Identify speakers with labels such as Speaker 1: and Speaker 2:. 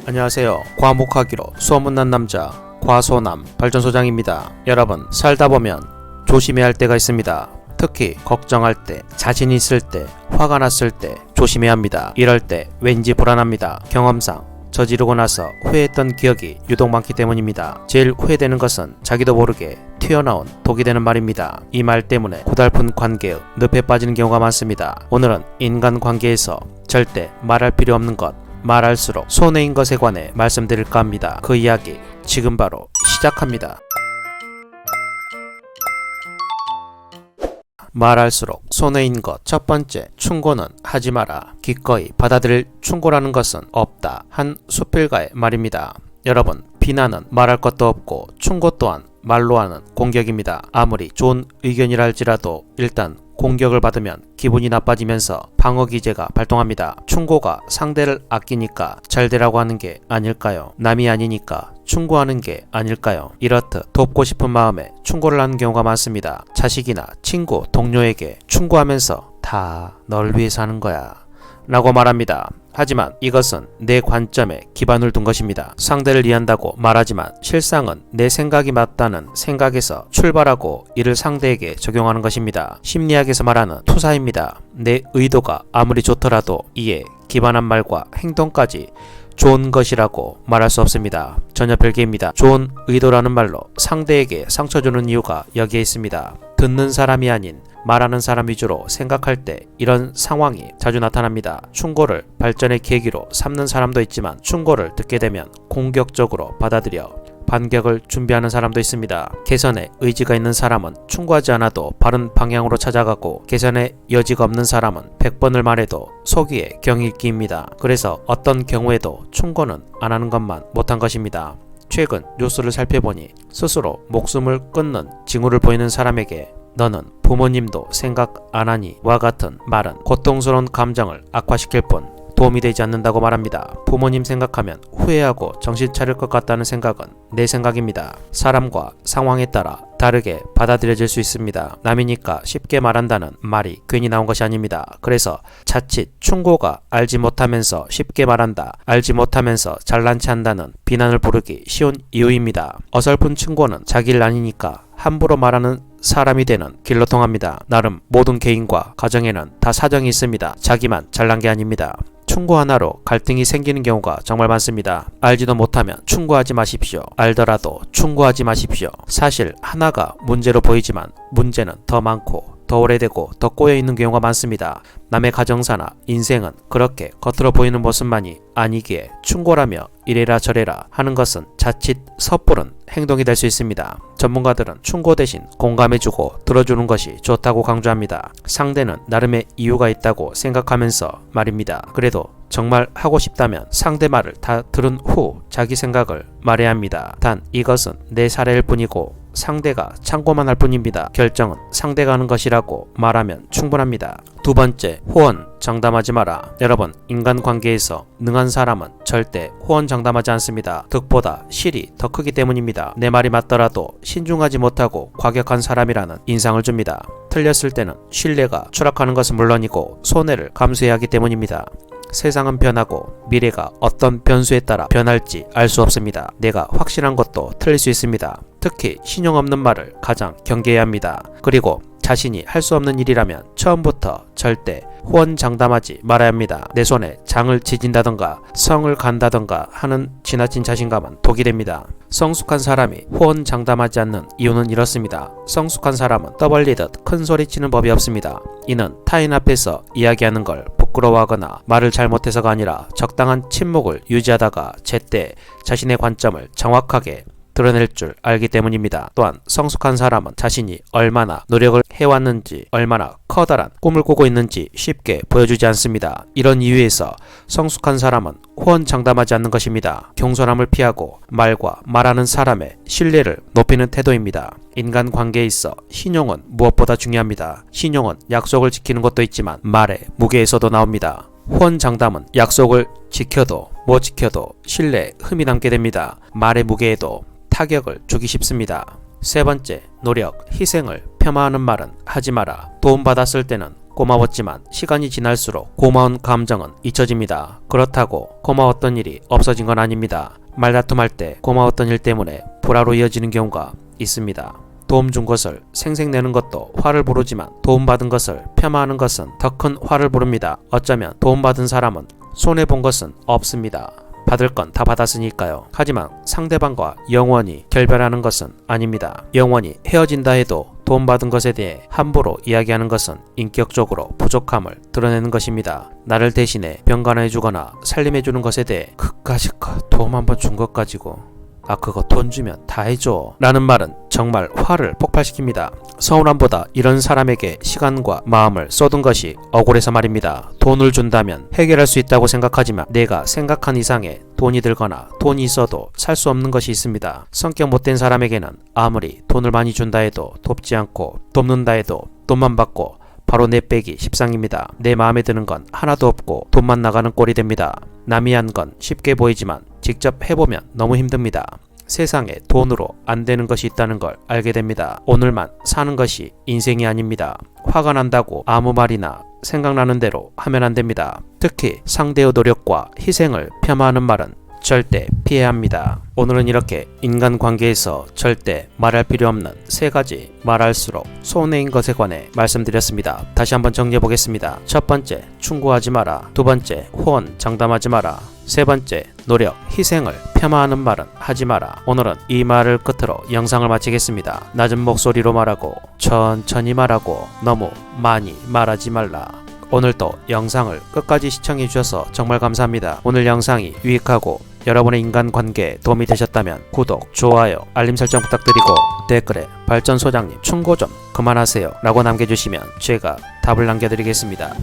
Speaker 1: 안녕하세요. 과묵하기로 소문난 남자 과소남 발전소장입니다. 여러분, 살다 보면 조심해야 할 때가 있습니다. 특히 걱정할 때, 자신이 있을 때, 화가 났을 때 조심해야 합니다. 이럴 때 왠지 불안합니다. 경험상 저지르고 나서 후회했던 기억이 유독 많기 때문입니다. 제일 후회되는 것은 자기도 모르게 튀어나온 독이 되는 말입니다. 이 말 때문에 고달픈 관계의 늪에 빠지는 경우가 많습니다. 오늘은 인간관계에서 절대 말할 필요 없는 것, 말할수록 손해인 것에 관해 말씀드릴까 합니다. 그 이야기 지금 바로 시작합니다. 말할수록 손해인 것. 첫 번째, 충고는 하지 마라. 기꺼이 받아들일 충고라는 것은 없다. 한 수필가의 말입니다. 여러분, 비난은 말할 것도 없고 충고 또한 말로 하는 공격입니다. 아무리 좋은 의견이라 할지라도 일단 공격을 받으면 기분이 나빠지면서 방어기제가 발동합니다. 충고가 상대를 아끼니까 잘 되라고 하는 게 아닐까요? 남이 아니니까 충고하는 게 아닐까요? 이렇듯 돕고 싶은 마음에 충고를 하는 경우가 많습니다. 자식이나 친구, 동료에게 충고하면서 다 널 위해서 하는 거야 라고 말합니다. 하지만 이것은 내 관점에 기반을 둔 것입니다. 상대를 이해한다고 말하지만 실상은 내 생각이 맞다는 생각에서 출발하고 이를 상대에게 적용하는 것입니다. 심리학에서 말하는 투사입니다. 내 의도가 아무리 좋더라도 이에 기반한 말과 행동까지 좋은 것이라고 말할 수 없습니다. 전혀 별개입니다. 좋은 의도라는 말로 상대에게 상처 주는 이유가 여기에 있습니다. 듣는 사람이 아닌 말하는 사람 위주로 생각할 때 이런 상황이 자주 나타납니다. 충고를 발전의 계기로 삼는 사람도 있지만 충고를 듣게 되면 공격적으로 받아들여 반격을 준비하는 사람도 있습니다. 개선에 의지가 있는 사람은 충고하지 않아도 바른 방향으로 찾아가고 개선의 여지가 없는 사람은 100번을 말해도 속이에 경이 끼입니다. 그래서 어떤 경우에도 충고는 안 하는 것만 못한 것입니다. 최근 뉴스를 살펴보니 스스로 목숨을 끊는 징후를 보이는 사람에게 너는 부모님도 생각 안 하니 와 같은 말은 고통스러운 감정을 악화시킬 뿐 도움이 되지 않는다고 말합니다. 부모님 생각하면 후회하고 정신 차릴 것 같다는 생각은 내 생각입니다. 사람과 상황에 따라 다르게 받아들여질 수 있습니다. 남이니까 쉽게 말한다는 말이 괜히 나온 것이 아닙니다. 그래서 자칫 충고가 알지 못하면서 쉽게 말한다, 알지 못하면서 잘난 체 한다는 비난을 부르기 쉬운 이유입니다. 어설픈 충고는 자기 일 아니니까 함부로 말하는 사람이 되는 길로 통합니다. 나름 모든 개인과 가정에는 다 사정이 있습니다. 자기만 잘난 게 아닙니다. 충고 하나로 갈등이 생기는 경우가 정말 많습니다. 알지도 못하면 충고하지 마십시오. 알더라도 충고하지 마십시오. 사실 하나가 문제로 보이지만 문제는 더 많고 더 오래되고 더 꼬여있는 경우가 많습니다. 남의 가정사나 인생은 그렇게 겉으로 보이는 모습만이 아니기에 충고라며 이래라 저래라 하는 것은 자칫 섣부른 행동이 될 수 있습니다. 전문가들은 충고 대신 공감해주고 들어주는 것이 좋다고 강조합니다. 상대는 나름의 이유가 있다고 생각하면서 말입니다. 그래도 정말 하고 싶다면 상대 말을 다 들은 후 자기 생각을 말해야 합니다. 단 이것은 내 사례일 뿐이고 상대가 참고만 할 뿐입니다. 결정은 상대가 하는 것이라고 말하면 충분합니다. 두 번째, 호언 장담하지 마라. 여러분, 인간관계에서 능한 사람은 절대 호언 장담하지 않습니다. 득보다 실이 더 크기 때문입니다. 내 말이 맞더라도 신중하지 못하고 과격한 사람이라는 인상을 줍니다. 틀렸을 때는 신뢰가 추락하는 것은 물론이고 손해를 감수해야 하기 때문입니다. 세상은 변하고 미래가 어떤 변수에 따라 변할지 알 수 없습니다. 내가 확실한 것도 틀릴 수 있습니다. 특히 신용 없는 말을 가장 경계해야 합니다. 그리고 자신이 할 수 없는 일이라면 처음부터 절대 호언 장담하지 말아야 합니다. 내 손에 장을 지진다던가 성을 간다던가 하는 지나친 자신감은 독이 됩니다. 성숙한 사람이 호언 장담하지 않는 이유는 이렇습니다. 성숙한 사람은 떠벌리듯 큰 소리치는 법이 없습니다. 이는 타인 앞에서 이야기하는 걸 부끄러워하거나 말을 잘못해서가 아니라 적당한 침묵을 유지하다가 제때 자신의 관점을 정확하게 드러낼 줄 알기 때문입니다. 또한 성숙한 사람은 자신이 얼마나 노력을 해왔는지, 얼마나 커다란 꿈을 꾸고 있는지 쉽게 보여주지 않습니다. 이런 이유에서 성숙한 사람은 호언 장담하지 않는 것입니다. 경솔함을 피하고 말과 말하는 사람의 신뢰를 높이는 태도입니다. 인간관계에 있어 신용은 무엇보다 중요합니다. 신용은 약속을 지키는 것도 있지만 말의 무게에서도 나옵니다. 호언 장담은 약속을 지켜도 못 지켜도 신뢰에 흠이 남게 됩니다. 말의 무게에도 타격을 주기 쉽습니다. 세 번째, 노력, 희생을 폄하하는 말은 하지 마라. 도움받았을 때는 고마웠지만 시간이 지날수록 고마운 감정은 잊혀집니다. 그렇다고 고마웠던 일이 없어진 건 아닙니다. 말다툼할 때 고마웠던 일 때문에 불화로 이어지는 경우가 있습니다. 도움 준 것을 생색내는 것도 화를 부르지만 도움받은 것을 폄하하는 것은 더 큰 화를 부릅니다. 어쩌면 도움받은 사람은 손해본 것은 없습니다. 받을 건 다 받았으니까요. 하지만 상대방과 영원히 결별하는 것은 아닙니다. 영원히 헤어진다 해도 도움받은 것에 대해 함부로 이야기하는 것은 인격적으로 부족함을 드러내는 것입니다. 나를 대신해 병간호해주거나 살림해주는 것에 대해 그까짓 도움 한번 준 것 가지고 그거 돈 주면 다 해줘 라는 말은 정말 화를 폭발시킵니다. 서운함보다 이런 사람에게 시간과 마음을 쏟은 것이 억울해서 말입니다. 돈을 준다면 해결할 수 있다고 생각하지만 내가 생각한 이상의 돈이 들거나 돈이 있어도 살 수 없는 것이 있습니다. 성격 못된 사람에게는 아무리 돈을 많이 준다 해도 돕지 않고 돕는다 해도 돈만 받고 바로 내빼기 십상입니다. 내 마음에 드는 건 하나도 없고 돈만 나가는 꼴이 됩니다. 남이 한 건 쉽게 보이지만 직접 해보면 너무 힘듭니다. 세상에 돈으로 안 되는 것이 있다는 걸 알게 됩니다. 오늘만 사는 것이 인생이 아닙니다. 화가 난다고 아무 말이나 생각나는 대로 하면 안 됩니다. 특히 상대의 노력과 희생을 폄하하는 말은 절대 피해야 합니다. 오늘은 이렇게 인간관계에서 절대 말할 필요 없는 3가지 말할수록 손해인 것에 관해 말씀드렸습니다. 다시 한번 정리해보겠습니다. 첫 번째, 충고하지 마라. 두 번째, 호언 장담하지 마라. 세 번째, 노력, 희생을 폄하하는 말은 하지 마라. 오늘은 이 말을 끝으로 영상을 마치겠습니다. 낮은 목소리로 말하고 천천히 말하고 너무 많이 말하지 말라. 오늘도 영상을 끝까지 시청해주셔서 정말 감사합니다. 오늘 영상이 유익하고 여러분의 인간관계에 도움이 되셨다면 구독, 좋아요, 알림 설정 부탁드리고 댓글에 발전소장님 충고 좀 그만하세요 라고 남겨주시면 제가 답을 남겨드리겠습니다.